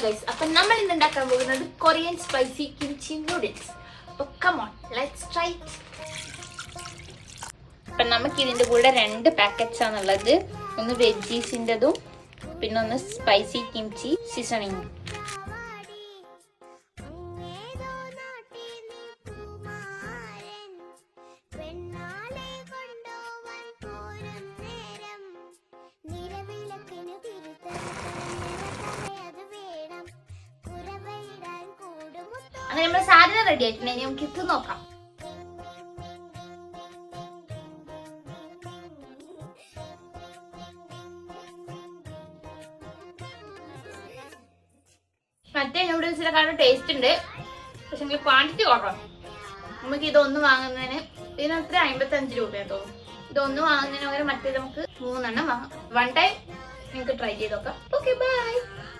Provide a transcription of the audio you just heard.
Guys, അപ്പൊ നമ്മൾ ഇന്ന് ഉണ്ടാക്കാൻ പോകുന്നത് കൊറിയൻ സ്പൈസി കിംചി നൂഡിൽസ്. അപ്പൊ കമോൺ, ലെറ്റ്സ് ട്രൈ. അപ്പൊ നമുക്ക് ഇതിന്റെ കൂടെ 2 പാക്കറ്റ്സ് ആണുള്ളത്. ഒന്ന് വെജീസിൻ്റെതും പിന്നെ ഒന്ന് സ്പൈസി കിംചി സീസണിങ്. അങ്ങനെ നമ്മുടെ സാധനം റെഡി ആയിട്ടുണ്ട്. ഇനി നമുക്ക് ഇത് നോക്കാം. മറ്റേ നൂഡിൽസിനെക്കാളും ടേസ്റ്റ് ഉണ്ട്, പക്ഷെ എനിക്ക് ക്വാണ്ടിറ്റി കുറവാണ്. നമുക്ക് ഇതൊന്ന് വാങ്ങുന്നതിന് ഇതിനത്ര 55 രൂപയാണ് തോന്നുന്നു. ഇതൊന്ന് വാങ്ങുന്നതിന് പകരം മറ്റേ നമുക്ക് 3 എണ്ണം വാങ്ങാം. 1 ടൈം നിങ്ങൾക്ക് ട്രൈ ചെയ്ത് നോക്കാം. Okay, by.